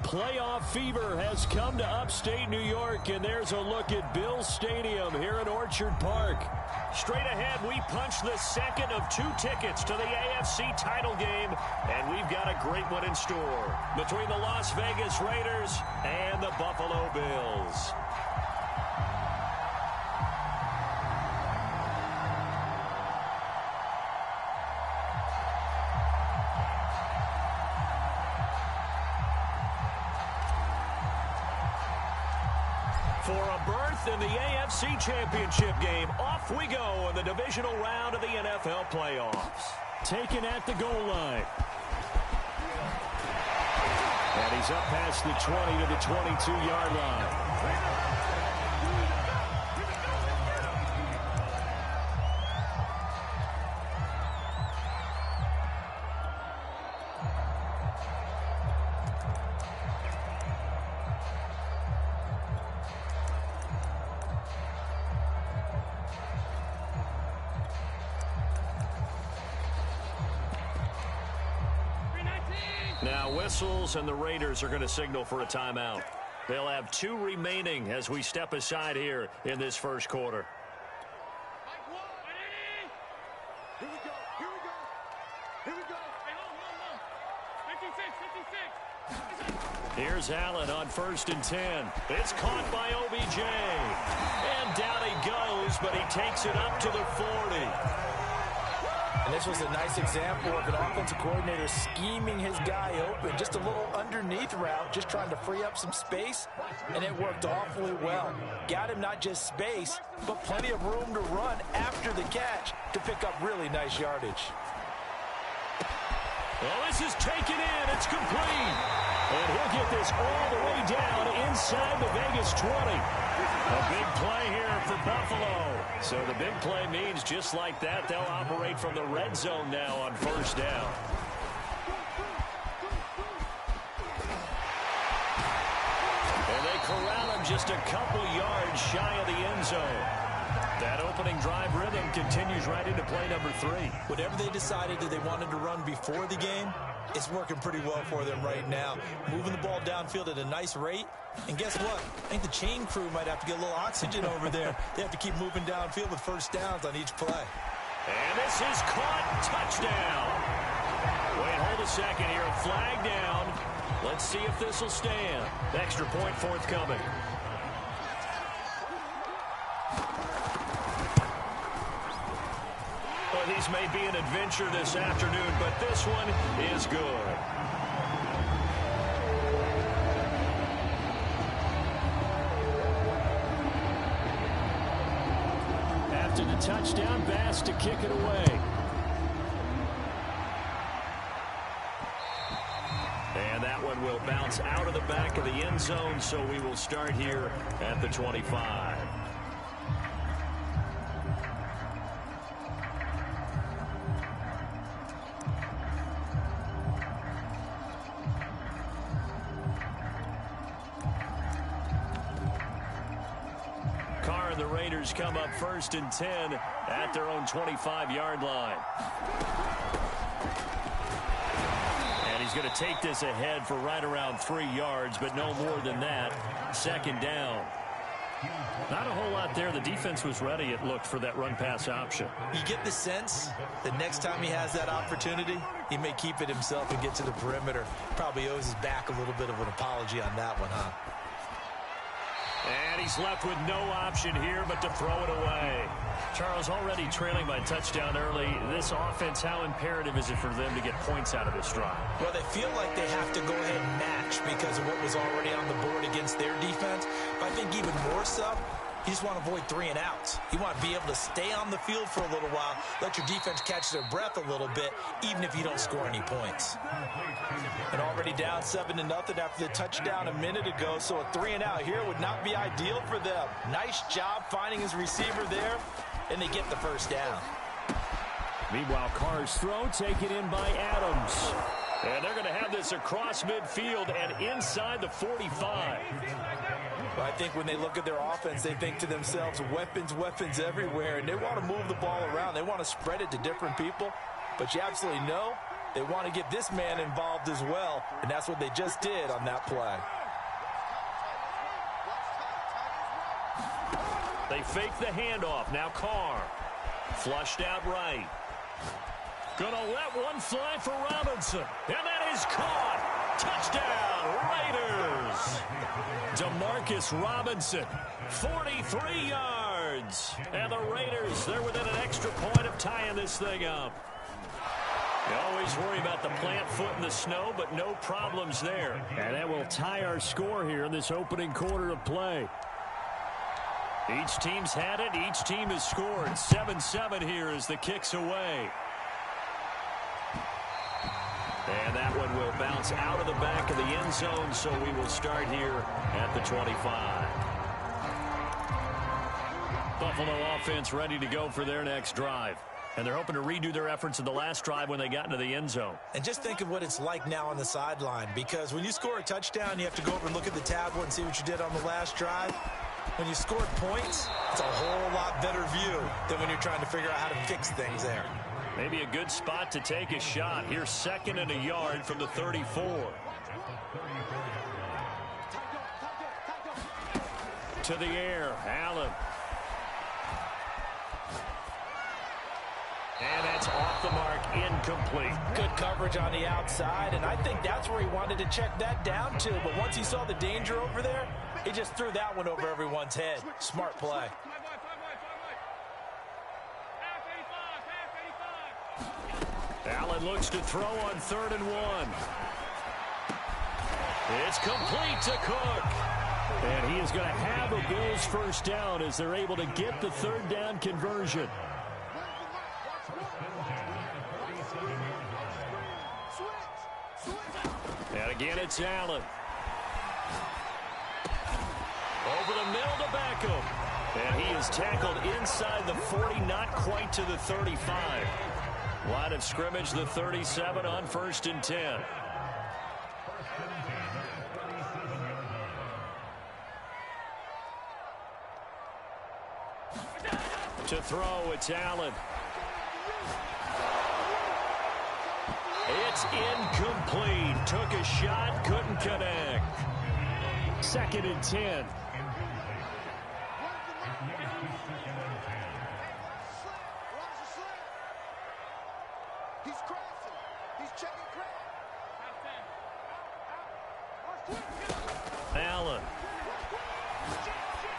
Playoff fever has come to upstate New York, and there's a look at Bills Stadium here in Orchard Park. Straight ahead, we punch the second of 2 tickets to the AFC title game, and we've got a great one in store between the Las Vegas Raiders and the Buffalo Bills. For a berth in the AFC Championship game, off we go in the divisional round of the NFL playoffs. Taken at the goal line. And he's up past the 20 to the 22-yard line. Now whistles, and the Raiders are going to signal for a timeout. They'll have 2 remaining as we step aside here in this first quarter. Here we go. Here's Allen on 1st and 10. It's caught by OBJ. And down he goes, but he takes it up to the 40. And this was a nice example of an offensive coordinator scheming his guy open. Just a little underneath route, just trying to free up some space, and it worked awfully well. Got him not just space, but plenty of room to run after the catch to pick up really nice yardage. Well, this is taken in. It's complete. And he'll get this all the way down inside the Vegas 20. A big play here for Buffalo. So the big play means just like that, they'll operate from the red zone now on 1st down. And they corral him just a couple yards shy of the end zone. That opening drive rhythm continues right into play number 3. Whatever they decided that they wanted to run before the game, it's working pretty well for them right now. Moving the ball downfield at a nice rate. And guess what? I think the chain crew might have to get a little oxygen over there. They have to keep moving downfield with 1st downs on each play. And this is caught. Touchdown. Wait, hold a second here. Flag down. Let's see if this will stand. Extra point forthcoming. Well, these may be an adventure this afternoon, but this one is good. After the touchdown, Bass to kick it away. And that one will bounce out of the back of the end zone, so we will start here at the 25. The Raiders come up 1st and 10 at their own 25-yard line. And he's going to take this ahead for right around 3 yards, but no more than that. 2nd down. Not a whole lot there. The defense was ready, it looked, for that run-pass option. You get the sense that next time he has that opportunity, he may keep it himself and get to the perimeter. Probably owes his back a little bit of an apology on that one, huh? And he's left with no option here but to throw it away. Charles, already trailing by touchdown early. This offense, how imperative is it for them to get points out of this drive? Well, they feel like they have to go ahead and match because of what was already on the board against their defense. But I think even more so, you just want to avoid 3 and outs. You want to be able to stay on the field for a little while, let your defense catch their breath a little bit, even if you don't score any points. And already down 7-0 after the touchdown a minute ago, so a 3 and out here would not be ideal for them. Nice job finding his receiver there, and they get the 1st down. Meanwhile, Carr's throw taken in by Adams. And they're going to have this across midfield and inside the 45. But I think when they look at their offense, they think to themselves, weapons everywhere, and they want to move the ball around. They want to spread it to different people. But you absolutely know they want to get this man involved as well, and that's what they just did on that play. They fake the handoff. Now Carr. Flushed out right. Gonna let one fly for Robinson. And that is caught. Touchdown, Raiders. Demarcus Robinson, 43 yards. And the Raiders, they're within an extra point of tying this thing up. You always worry about the plant foot in the snow, but no problems there. And that will tie our score here in this opening quarter of play. Each team's had it. Each team has scored. 7-7 here as the kick's away. And that one will bounce out of the back of the end zone, so we will start here at the 25. Buffalo offense ready to go for their next drive. And they're hoping to redo their efforts in the last drive when they got into the end zone. And just think of what it's like now on the sideline, because when you score a touchdown, you have to go over and look at the tablet and see what you did on the last drive. When you scored points, it's a whole lot better view than when you're trying to figure out how to fix things there. Maybe a good spot to take a shot. Here's 2nd and a yard from the 34. To the air, Allen. And that's off the mark, incomplete. Good coverage on the outside, and I think that's where he wanted to check that down to. But once he saw the danger over there, he just threw that one over everyone's head. Smart play. Allen looks to throw on 3rd and 1. It's complete to Cook. And he is going to have a Bills first down as they're able to get the 3rd down conversion. And again, it's Allen. Over the middle to Beckham. And he is tackled inside the 40, not quite to the 35. Line of scrimmage, the 37 on 1st and 10. To throw, it's Allen. It's incomplete. Took a shot, couldn't connect. 2nd and 10. He's crashing. He's checking crash. Allen.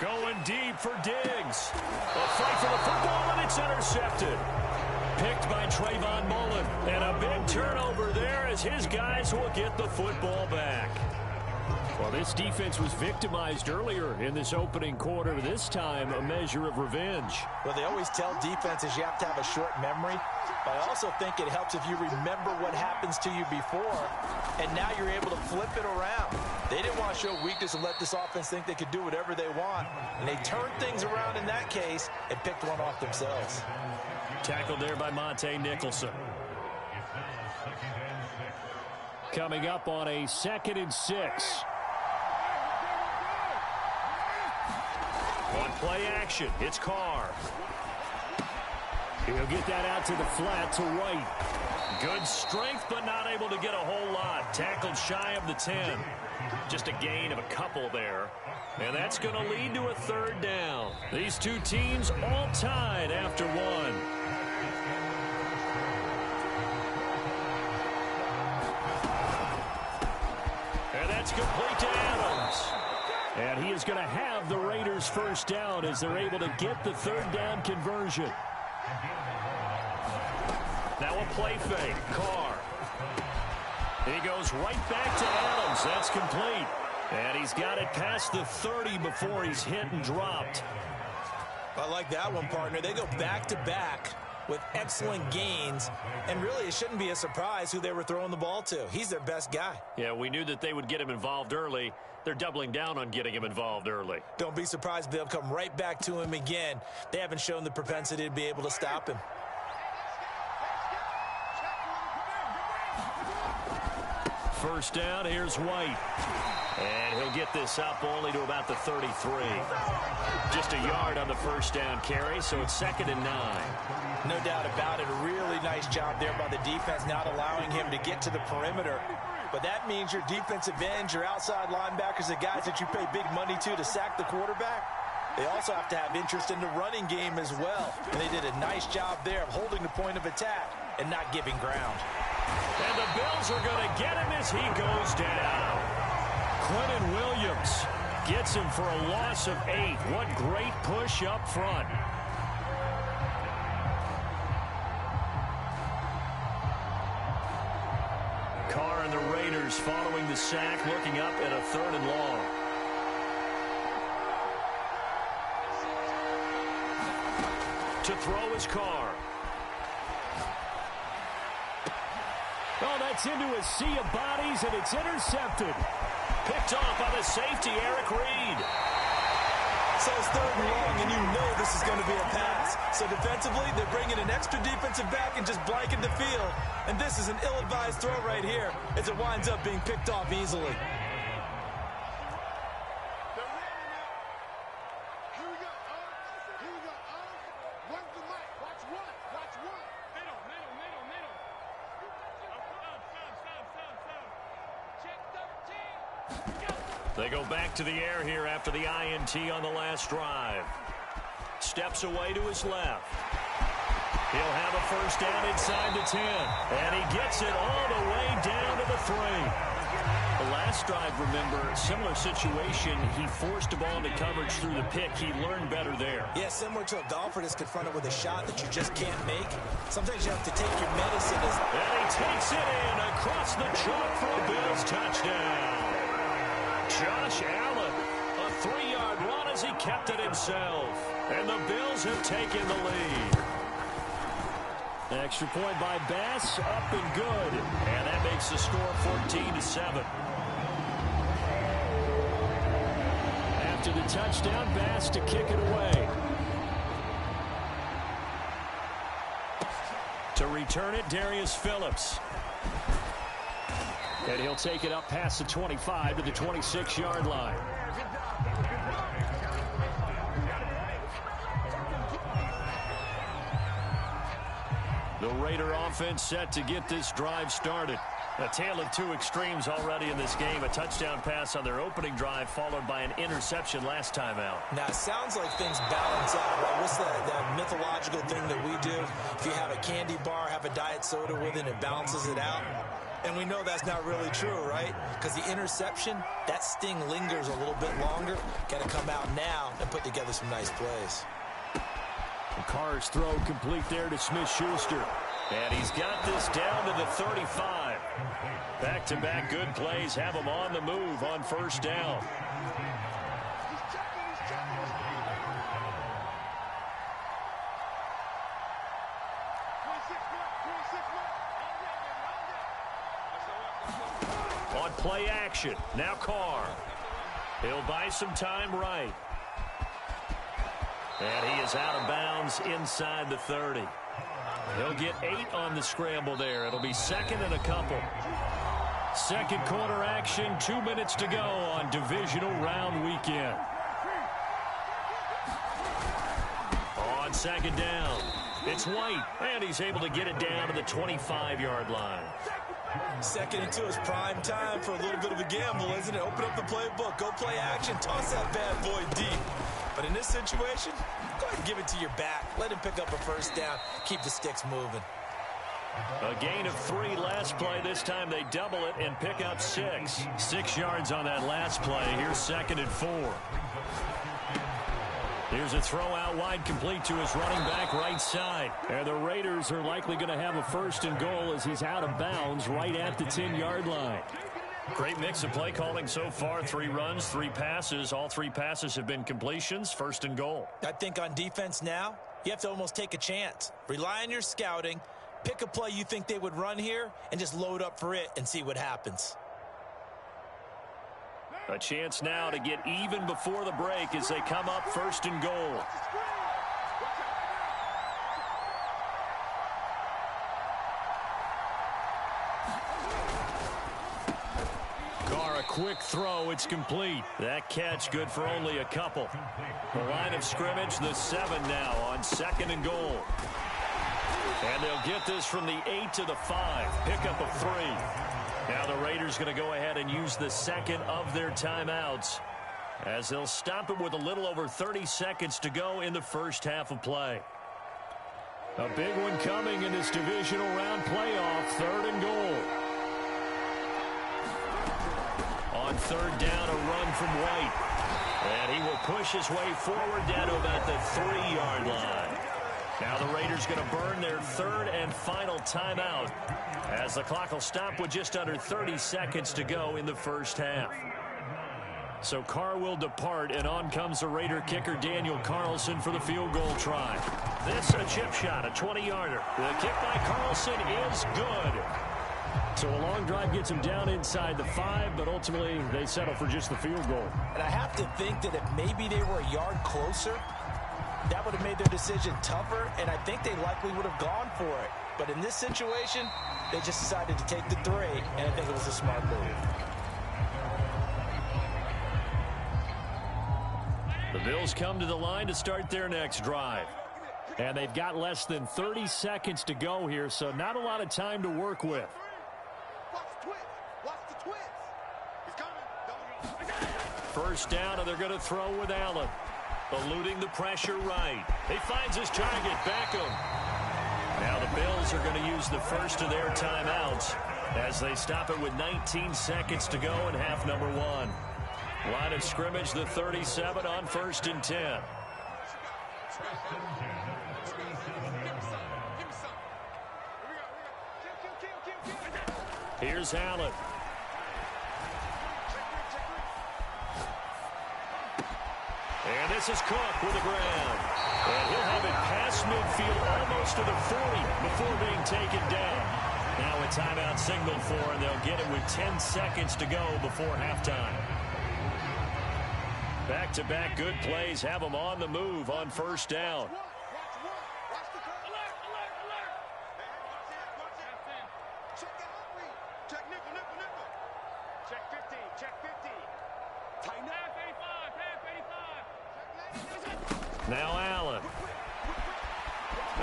Going deep for Diggs. A fight for the football, and it's intercepted. Picked by Trayvon Mullen. And a big turnover there as his guys will get the football back. Well, this defense was victimized earlier in this opening quarter. This time, a measure of revenge. Well, they always tell defenses you have to have a short memory. But I also think it helps if you remember what happens to you before, and now you're able to flip it around. They didn't want to show weakness and let this offense think they could do whatever they want. And they turned things around in that case and picked one off themselves. Tackled there by Monte Nicholson. Coming up on a 2nd and 6. On play action, it's Carr. He'll get that out to the flat to White. Good strength, but not able to get a whole lot. Tackled shy of the 10. Just a gain of a couple there. And that's going to lead to a 3rd down. These two teams all tied after 1. And that's complete to Adams. And he is going to have the Raiders first down as they're able to get the 3rd down conversion. Now a play fake. Carr. He goes right back to Adams. That's complete. And he's got it past the 30 before he's hit and dropped. I like that one, partner. They go back-to-back with excellent gains. And really, it shouldn't be a surprise who they were throwing the ball to. He's their best guy. Yeah, we knew that they would get him involved early. They're doubling down on getting him involved early. Don't be surprised if they'll come right back to him again. They haven't shown the propensity to be able to stop him. First down, here's White. And he'll get this up only to about the 33. Just a yard on the first down carry, so it's 2nd and 9. No doubt about it. A really nice job there by the defense, not allowing him to get to the perimeter. But that means your defensive ends, your outside linebackers, the guys that you pay big money to sack the quarterback, they also have to have interest in the running game as well. And they did a nice job there of holding the point of attack and not giving ground. And the Bills are going to get him as he goes down. Quentin Williams gets him for a loss of 8. What great push up front. Carr and the Raiders following the sack, looking up at a 3rd and long. To throw is Carr. Oh, that's into a sea of bodies, and it's intercepted. Picked off by the safety, Eric Reed. So it's 3rd and long, and you know this is going to be a pass. So defensively, they're bringing an extra defensive back and just blanking the field. And this is an ill-advised throw right here as it winds up being picked off easily. They go back to the air here after the INT on the last drive. Steps away to his left. He'll have a first down inside the 10. And he gets it all the way down to the 3. The last drive, remember, similar situation. He forced the ball into coverage through the pick. He learned better there. Yeah, similar to a golfer that's confronted with a shot that you just can't make. Sometimes you have to take your medicine. And he takes it in across the chalk for a Bills touchdown. Josh Allen, a 3-yard run as he kept it himself. And the Bills have taken the lead. Extra point by Bass, up and good. And that makes the score 14-7. After the touchdown, Bass to kick it away. To return it, Darius Phillips. And he'll take it up past the 25 to the 26-yard line. The Raider offense set to get this drive started. A tale of two extremes already in this game. A touchdown pass on their opening drive followed by an interception last time out. Now, it sounds like things balance out, right? What's that mythological thing that we do? If you have a candy bar, have a diet soda with it, it balances it out. And we know that's not really true, right? Because the interception, that sting lingers a little bit longer. Got to come out now and put together some nice plays. Carr's throw complete there to Smith-Schuster. And he's got this down to the 35. Back-to-back good plays have him on the move on first down. On play action, now Carr. He'll buy some time right. And he is out of bounds inside the 30. He'll get 8 on the scramble there. It'll be 2nd and a couple. Second quarter action, 2 minutes to go on divisional round weekend. On 2nd down, it's White, and he's able to get it down to the 25-yard line. 2nd and 2 is prime time for a little bit of a gamble, isn't it? Open up the playbook, go play action, toss that bad boy deep. But in this situation, go ahead and give it to your back. Let him pick up a first down, keep the sticks moving. A gain of 3 last play. This time they double it and pick up 6. 6 yards on that last play. Here's 2nd and 4. Here's a throw out wide, complete to his running back right side. And the Raiders are likely going to have a 1st and goal as he's out of bounds right at the 10-yard line. Great mix of play calling so far. 3 runs, 3 passes. All 3 passes have been completions. 1st and goal. I think on defense now, you have to almost take a chance. Rely on your scouting. Pick a play you think they would run here and just load up for it and see what happens. A chance now to get even before the break as they come up 1st and goal. Carr quick throw. It's complete. That catch good for only a couple. The line of scrimmage, the 7 now on 2nd and goal. And they'll get this from the 8 to the 5. Pickup of 3. Now the Raiders going to go ahead and use the second of their timeouts, as they'll stop it with a little over 30 seconds to go in the first half of play. A big one coming in this divisional round playoff. 3rd and goal. On 3rd down, a run from White. And he will push his way forward down to about the 3-yard line. Now the Raiders going to burn their 3rd and final timeout, as the clock will stop with just under 30 seconds to go in the first half. So Carr will depart, and on comes the Raider kicker Daniel Carlson for the field goal try. This a chip shot, a 20-yarder. The kick by Carlson is good. So a long drive gets him down inside the 5, but ultimately they settle for just the field goal. And I have to think that if maybe they were a yard closer, that would have made their decision tougher, and I think they likely would have gone for it. But in this situation, they just decided to take the 3, and I think it was a smart move. The Bills come to the line to start their next drive. And they've got less than 30 seconds to go here, so not a lot of time to work with. Watch the twist. Watch the twist. He's coming. First down, and they're going to throw with Allen. Eluding the pressure right. He finds his target, Beckham. Now the Bills are going to use the first of their timeouts as they stop it with 19 seconds to go in half number 1. Line of scrimmage, the 37 on 1st and 10. Here's Allen. And this is Cook with the ground. And he'll have it past midfield almost to the 40 before being taken down. Now a timeout signal for, and they'll get it with 10 seconds to go before halftime. Back-to-back good plays have them on the move on 1st down. Now Allen.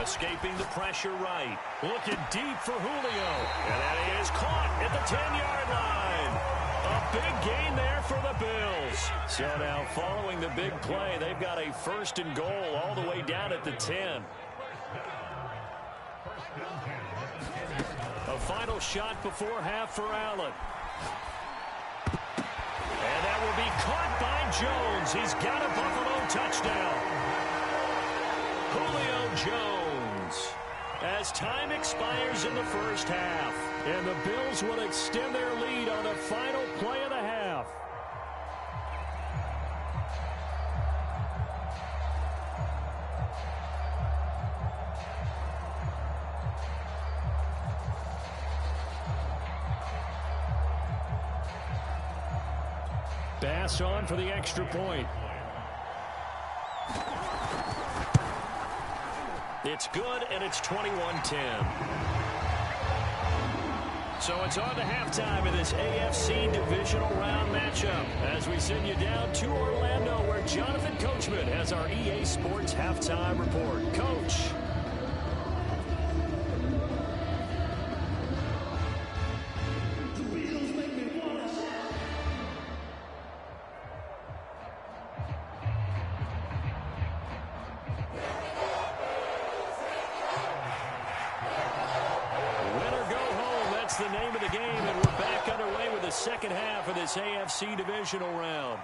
Escaping the pressure right. Looking deep for Julio. And that is caught at the 10-yard line. A big gain there for the Bills. So now following the big play, they've got a 1st and goal all the way down at the 10. A final shot before half for Allen. And that will be caught by Jones. He's got a Buffalo touchdown. Julio Jones, as time expires in the first half, and the Bills will extend their lead on the final play of the half. Bass on for the extra point. It's good, and it's 21-10. So it's on to halftime of this AFC divisional round matchup as we send you down to Orlando, where Jonathan Coachman has our EA Sports halftime report. Coach. The name of the game, and we're back underway with the second half of this AFC divisional round.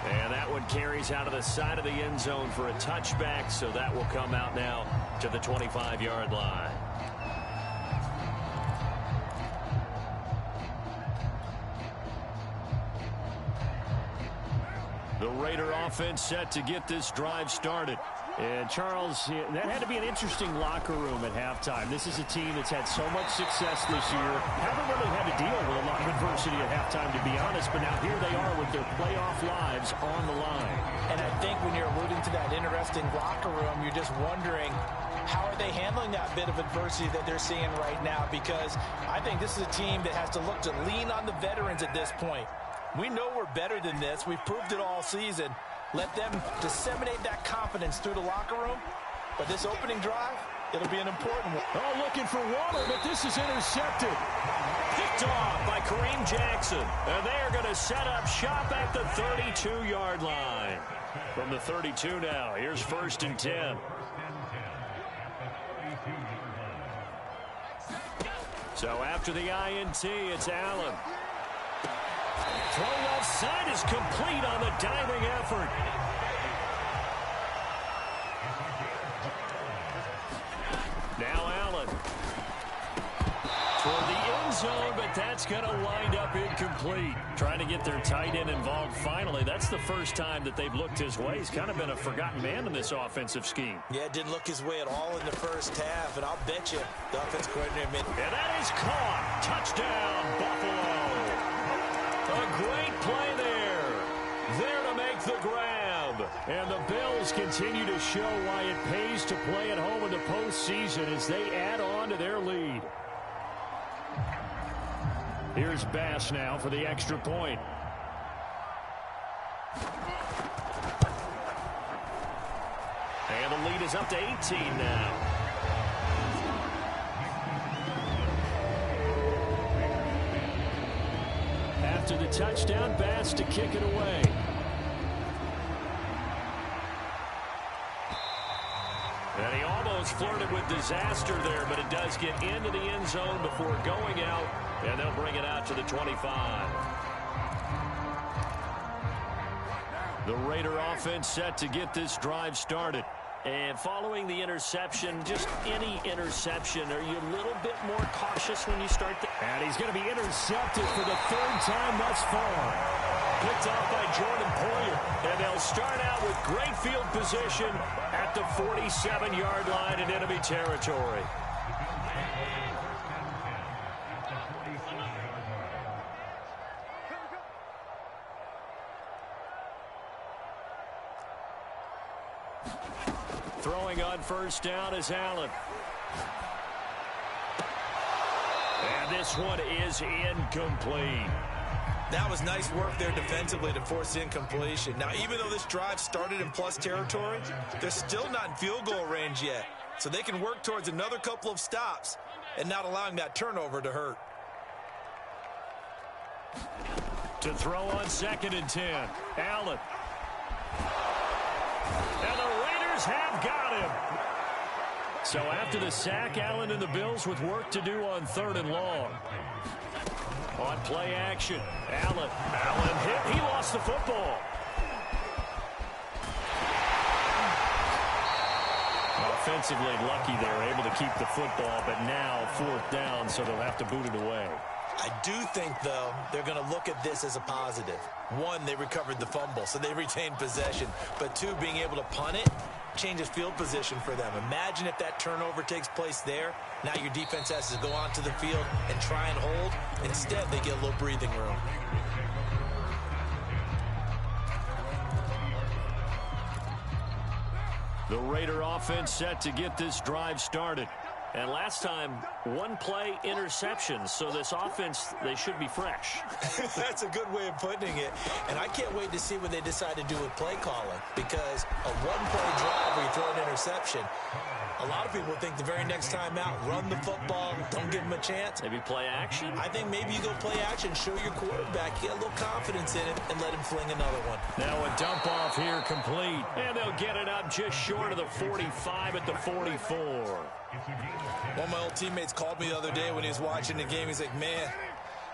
And that one carries out of the side of the end zone for a touchback, so that will come out now to the 25-yard line. The Raider offense set to get this drive started. And, Charles, that had to be an interesting locker room at halftime. This is a team that's had so much success this year. Haven't really had to deal with a lot of adversity at halftime, to be honest. But now here they are with their playoff lives on the line. And I think when you're alluding to that interesting locker room, you're just wondering how are they handling that bit of adversity that they're seeing right now? Because I think this is a team that has to look to lean on the veterans at this point. We know we're better than this. We've proved it all season. Let them disseminate that confidence through the locker room. But this opening drive, it'll be an important one. Oh, looking for Waller, but this is intercepted. Picked off by Kareem Jackson. And they are going to set up shop at the 32-yard line. From the 32 now, here's 1st and 10. So after the INT, it's Allen. Throw left side is complete on the diving effort. Now Allen. Toward the end zone, but that's going to wind up incomplete. Trying to get their tight end involved finally. That's the first time that they've looked his way. He's kind of been a forgotten man in this offensive scheme. Yeah, it didn't look his way at all in the first half, and I'll bet you the offensive coordinator admitted. And that is caught. Touchdown, Buffalo. A great play there. There to make the grab. And the Bills continue to show why it pays to play at home in the postseason as they add on to their lead. Here's Bass now for the extra point. And the lead is up to 18 now. After the touchdown, Bass to kick it away. And he almost flirted with disaster there, but it does get into the end zone before going out, and they'll bring it out to the 25. The Raider offense set to get this drive started. And following the interception, just any interception, are you a little bit more cautious when you start? And he's going to be intercepted for the 3rd time thus far. Picked off by Jordan Poyer. And they'll start out with great field position at the 47-yard line in enemy territory. Throwing on 1st down is Allen. And this one is incomplete. That was nice work there defensively to force incompletion. Now, even though this drive started in plus territory, they're still not in field goal range yet. So they can work towards another couple of stops and not allowing that turnover to hurt. To throw on 2nd and 10. Allen. And the Raiders have got him. So after the sack, Allen and the Bills with work to do on 3rd and long. On play action, Allen hit. He lost the football. Offensively lucky they're able to keep the football, but now 4th down, so they'll have to boot it away. I do think, though, they're going to look at this as a positive. 1, they recovered the fumble, so they retained possession. But 2, being able to punt it changes field position for them. Imagine if that turnover takes place there. Now your defense has to go onto the field and try and hold. Instead, they get a little breathing room. The Raider offense set to get this drive started. And last time, 1-play interception. So this offense, they should be fresh. That's a good way of putting it. And I can't wait to see what they decide to do with play calling. Because a 1-play drive where you throw an interception, a lot of people think the very next time out, run the football, don't give them a chance. Maybe play action? I think maybe you go play action, show your quarterback, get a little confidence in it, and let him fling another one. Now a dump off here complete. And they'll get it up just short of the 45 at the 44. One of my old teammates called me the other day when he was watching the game. He's like, man,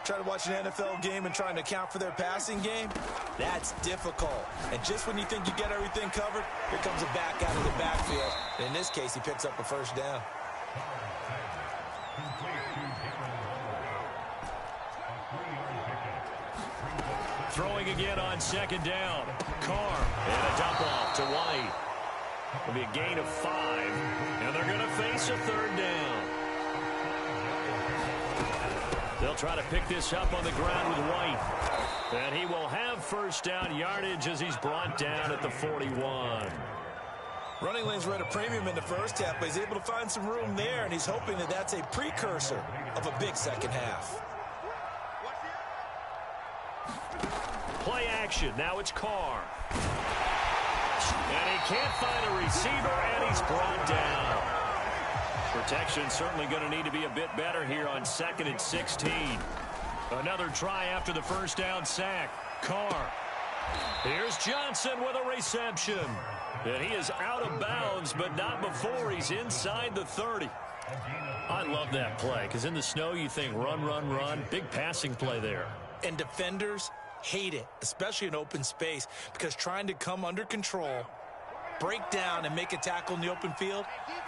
trying to watch an NFL game and trying to account for their passing game, that's difficult. And just when you think you get everything covered, here comes a back out of the backfield. And in this case, he picks up a 1st down. Throwing again on 2nd down. Carr and a dump off to White. It'll be a gain of 5, and they're going to face a 3rd down. They'll try to pick this up on the ground with White. And he will have 1st down yardage as he's brought down at the 41. Running lanes were at a premium in the first half, but he's able to find some room there, and he's hoping that that's a precursor of a big second half. Play action. Now it's Carr. And he can't find a receiver, and he's brought down. Protection certainly going to need to be a bit better here on 2nd and 16. Another try after the first down sack. Carr. Here's Johnson with a reception. And he is out of bounds, but not before he's inside the 30. I love that play, because in the snow you think run, run, run. Big passing play there. And defenders hate it, especially in open space, because trying to come under control, break down, and make a tackle in the open field,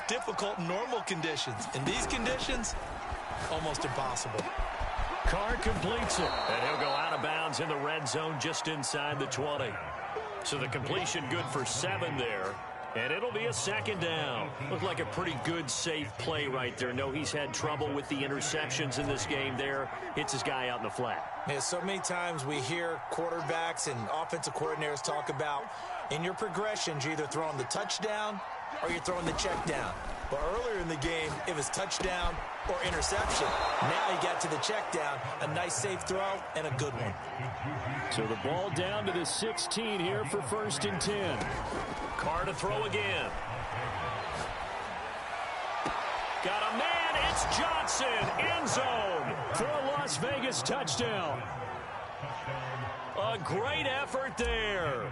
difficult in normal conditions. In these conditions, almost impossible. Carr completes it, and he'll go out of bounds in the red zone just inside the 20. So the completion good for 7 there, and it'll be a 2nd down. Looked like a pretty good, safe play right there. No, he's had trouble with the interceptions in this game there. Hits his guy out in the flat. Yeah, so many times we hear quarterbacks and offensive coordinators talk about in your progressions, you're either throwing the touchdown or you're throwing the check down. But earlier in the game, it was touchdown or interception. Now he got to the check down, a nice safe throw, and a good one. So the ball down to the 16 here for 1st and 10. Carr to throw again. Got a man, it's Johnson, end zone for a Las Vegas touchdown. A great effort there.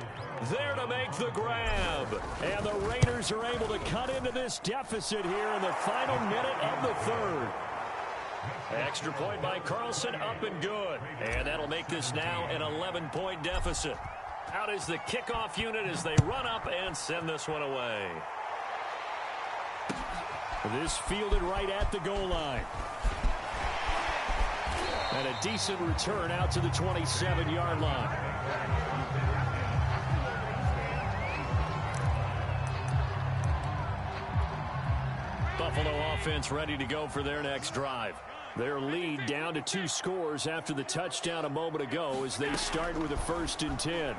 There to make the grab. And the Raiders are able to cut into this deficit here in the final minute of the 3rd. Extra point by Carlson, up and good. And that'll make this now an 11-point deficit. Out is the kickoff unit as they run up and send this one away. This fielded right at the goal line. And a decent return out to the 27-yard line. Buffalo offense ready to go for their next drive. Their lead down to 2 scores after the touchdown a moment ago as they start with a 1st and 10. And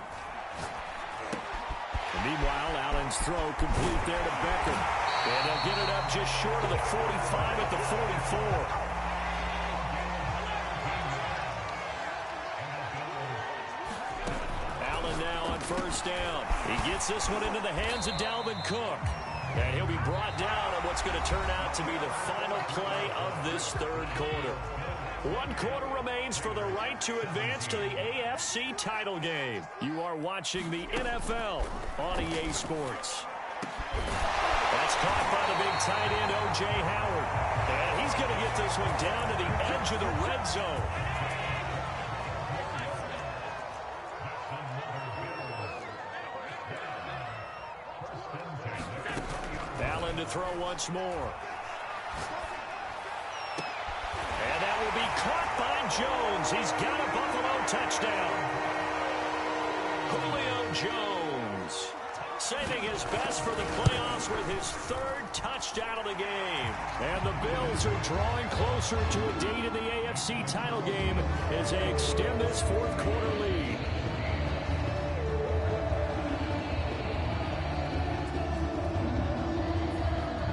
meanwhile, Allen's throw complete there to Beckham. And they'll get it up just short of the 45 at the 44. Allen now on 1st down. He gets this one into the hands of Dalvin Cook. And he'll be brought down on what's going to turn out to be the final play of this 3rd quarter. 1 quarter remains for the right to advance to the AFC title game. You are watching the NFL on EA Sports. That's caught by the big tight end, O.J. Howard. And he's going to get this one down to the edge of the red zone. Allen to throw once more. And that will be caught by Jones. He's got a Buffalo touchdown. Julio Jones saving his best for the playoffs with his 3rd touchdown of the game. And the Bills are drawing closer to a date in the AFC title game as they extend this 4th quarter lead.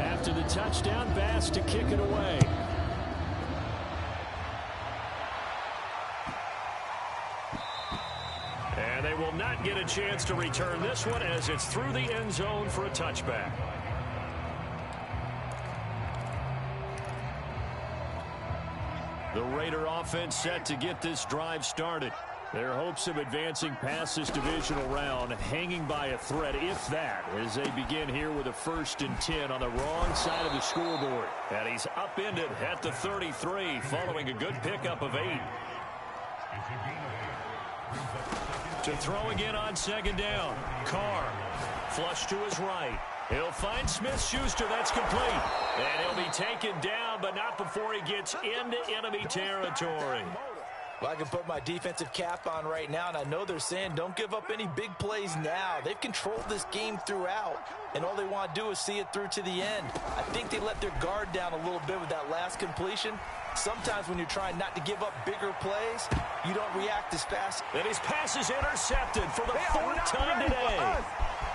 After the touchdown, Bass to kick it away. And they will not get a chance to return this one as it's through the end zone for a touchback. The Raider offense set to get this drive started. Their hopes of advancing past this divisional round hanging by a thread, if that, as they begin here with a 1st and 10 on the wrong side of the scoreboard. And he's upended at the 33 following a good pickup of 8. To throw again on 2nd down. Carr, flush to his right. He'll find Smith-Schuster. That's complete. And he'll be taken down, but not before he gets into enemy territory. Well, I can put my defensive cap on right now, and I know they're saying don't give up any big plays now. They've controlled this game throughout, and all they want to do is see it through to the end. I think they let their guard down a little bit with that last completion. Sometimes when you're trying not to give up bigger plays, you don't react as fast. And his pass is intercepted for the 4th time today.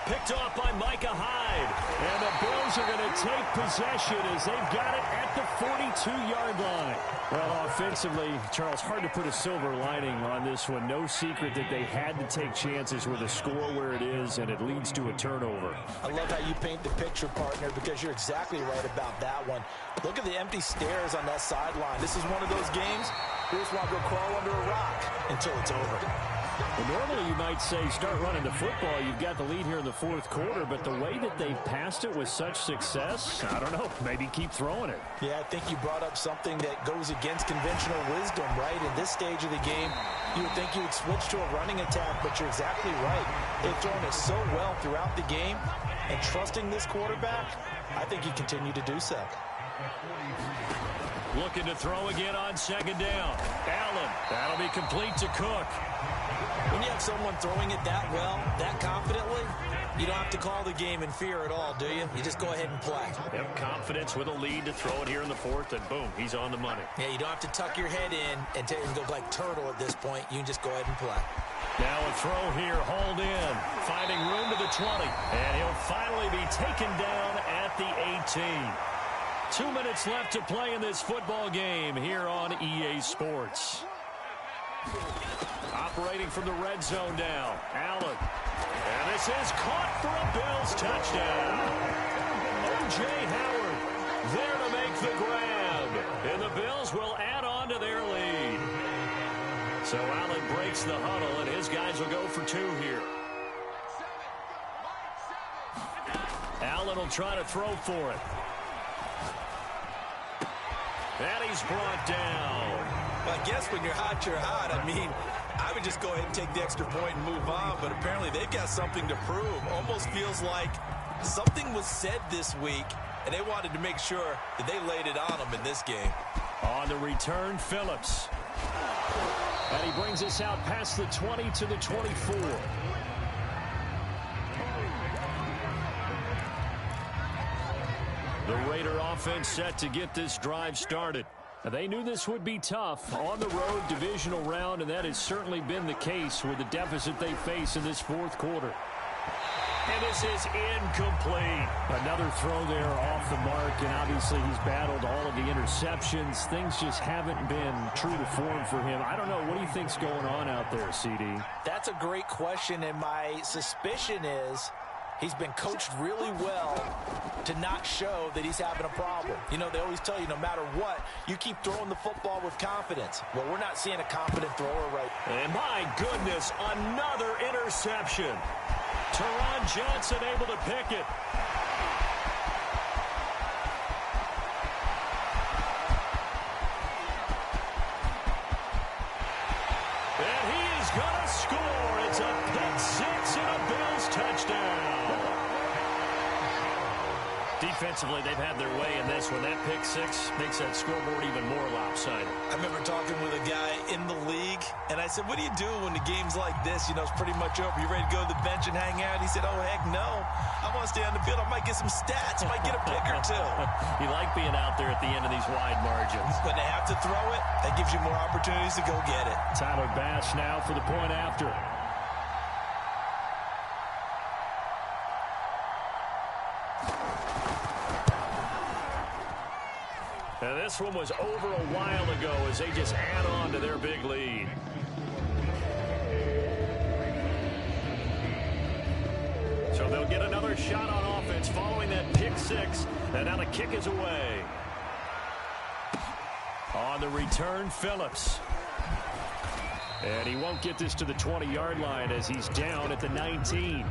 Picked off by Micah Hyde. And the Bills are going to take possession as they've got it at the 42-yard line. Well, offensively, Charles, hard to put a silver lining on this one. No secret that they had to take chances with a score where it is, and it leads to a turnover. I love how you paint the picture, partner, because you're exactly right about that one. Look at the empty stairs on that sideline. This is one of those games you just want to go crawl under a rock until it's over. Well, normally you might say start running the football. You've got the lead here in the fourth quarter, but the way that they've passed it with such success, I don't know, maybe keep throwing it. Yeah, I think you brought up something that goes against conventional wisdom, right? In this stage of the game, you would think you would switch to a running attack, but you're exactly right. They've thrown it so well throughout the game, and trusting this quarterback, I think you continue to do so. Looking to throw again on second down. Allen, that'll be complete to Cook. When you have someone throwing it that well, that confidently, you don't have to call the game in fear at all, do you? You just go ahead and play. Have confidence with a lead to throw it here in the fourth, and boom, he's on the money. Yeah, you don't have to tuck your head in and go like turtle at this point. You can just go ahead and play. Now a throw here, hauled in, finding room to the 20, and he'll finally be taken down at the 18. 2 minutes left to play in this football game here on EA Sports. Operating from the red zone now, Allen. And this is caught for a Bills touchdown. O.J. Howard there to make the grab. And the Bills will add on to their lead. So Allen breaks the huddle, and his guys will go for two here. Allen will try to throw for it. And he's brought down. I guess when you're hot, you're hot. I mean, I would just go ahead and take the extra point and move on, but apparently they've got something to prove. Almost feels like something was said this week, and they wanted to make sure that they laid it on them in this game. On the return, Phillips. And he brings us out past the 20 to the 24. The Raider offense set to get this drive started. They knew this would be tough on the road divisional round, and that has certainly been the case with the deficit they face in this fourth quarter. And this is incomplete. Another throw there off the mark, and obviously he's battled all of the interceptions. Things just haven't been true to form for him. I don't know. What do you think's going on out there, CD? That's a great question, and my suspicion is he's been coached really well to not show that he's having a problem. You know, they always tell you no matter what, you keep throwing the football with confidence. Well, we're not seeing a confident thrower right now. And my goodness, another interception. Teron Johnson able to pick it. And he is going to score. It's a pick six and a Bills touchdown. Defensively, they've had their way in this one. That pick six makes that scoreboard even more lopsided. I remember talking with a guy in the league, and I said, what do you do when the game's like this? You know, it's pretty much over. You ready to go to the bench and hang out? He said, oh, heck no. I want to stay on the field. I might get some stats. I might get a pick or two. You like being out there at the end of these wide margins. When they have to throw it, that gives you more opportunities to go get it. Tyler Bass now for the point after. And this one was over a while ago as they just add on to their big lead. So they'll get another shot on offense following that pick six. And now the kick is away. On the return, Phillips. And he won't get this to the 20-yard line as he's down at the 19.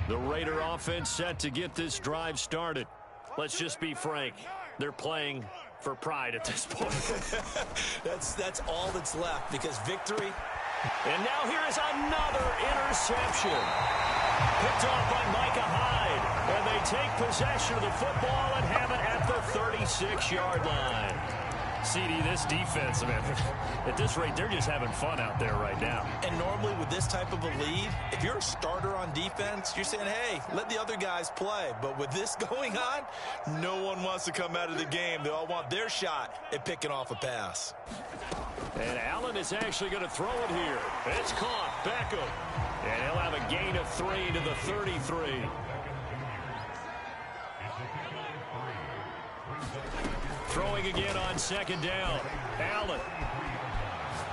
The Raider offense set to get this drive started. Let's just be frank. They're playing for pride at this point. That's all that's left because victory. And now here is another interception. Picked off by Micah Hyde. And they take possession of the football and have it at the 36-yard line. CD, this defense, man, at this rate, they're just having fun out there right now. And normally with this type of a lead, if you're a starter on defense, you're saying, hey, let the other guys play. But with this going on, no one wants to come out of the game. They all want their shot at picking off a pass. And Allen is actually going to throw it here. It's caught. Beckham. And he'll have a gain of 3 to the 33. Throwing again on second down. Allen.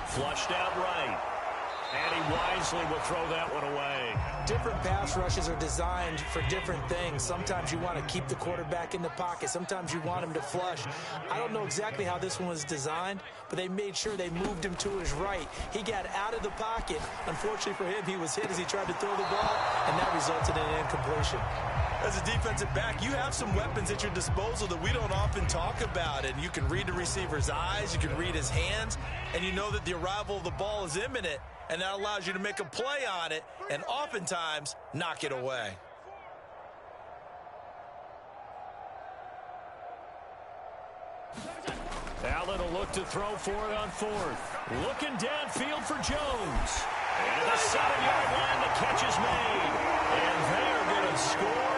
Flushed out right. And he wisely will throw that one away. Different pass rushes are designed for different things. Sometimes you want to keep the quarterback in the pocket. Sometimes you want him to flush. I don't know exactly how this one was designed, but they made sure they moved him to his right. He got out of the pocket. Unfortunately for him, he was hit as he tried to throw the ball, and that resulted in an incompletion. As a defensive back, you have some weapons at your disposal that we don't often talk about, and you can read the receiver's eyes, you can read his hands, and you know that the arrival of the ball is imminent, and that allows you to make a play on it and oftentimes knock it away. Allen will look to throw for it on fourth. Looking downfield for Jones. And the 7-yard line, the catch is made. And they're going to score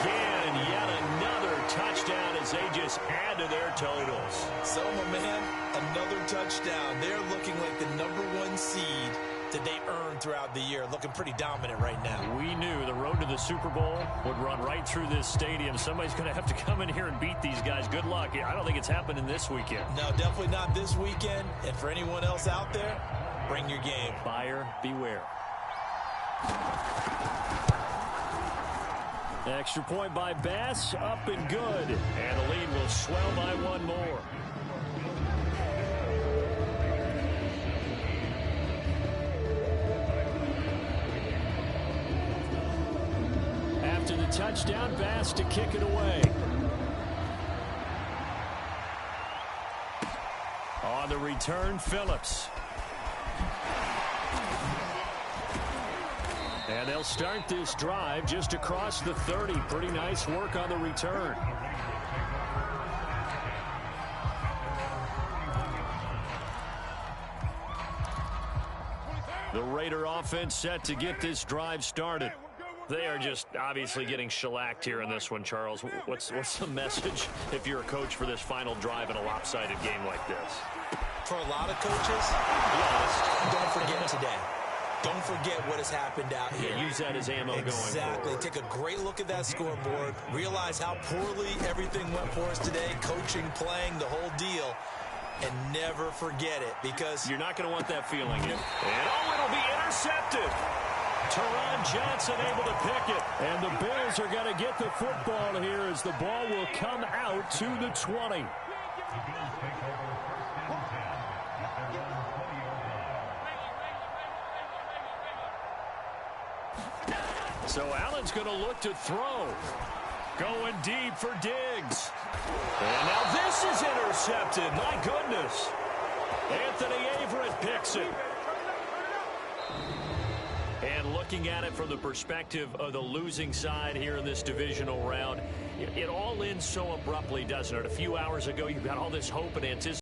again. Yet another touchdown as they just add to their totals. So, my man, another touchdown. They're looking like the #1 seed that they earned throughout the year. Looking pretty dominant right now. We knew the road to the Super Bowl would run right through this stadium. Somebody's going to have to come in here and beat these guys. Good luck. I don't think it's happening this weekend. No, definitely not this weekend. And for anyone else out there, bring your game. Buyer beware. Extra point by Bass, up and good. And the lead will swell by one more. After the touchdown, Bass to kick it away. On the return, Phillips. And they'll start this drive just across the 30. Pretty nice work on the return. The Raider offense set to get this drive started. They are just obviously getting shellacked here in this one, Charles. What's the message if you're a coach for this final drive in a lopsided game like this? For a lot of coaches, be honest, don't forget today. Don't forget what has happened out here. Yeah, use that as ammo going forward. Exactly. Take a great look at that scoreboard. Realize how poorly everything went for us today. Coaching, playing, the whole deal. And never forget it, because you're not going to want that feeling. And it'll be intercepted. Teron Johnson able to pick it. And the Bills are going to get the football here as the ball will come out to the 20. So Allen's going to look to throw. Going deep for Diggs. And now this is intercepted. My goodness. Anthony Averett picks it. And looking at it from the perspective of the losing side here in this divisional round, it all ends so abruptly, doesn't it? A few hours ago, you've got all this hope and anticipation.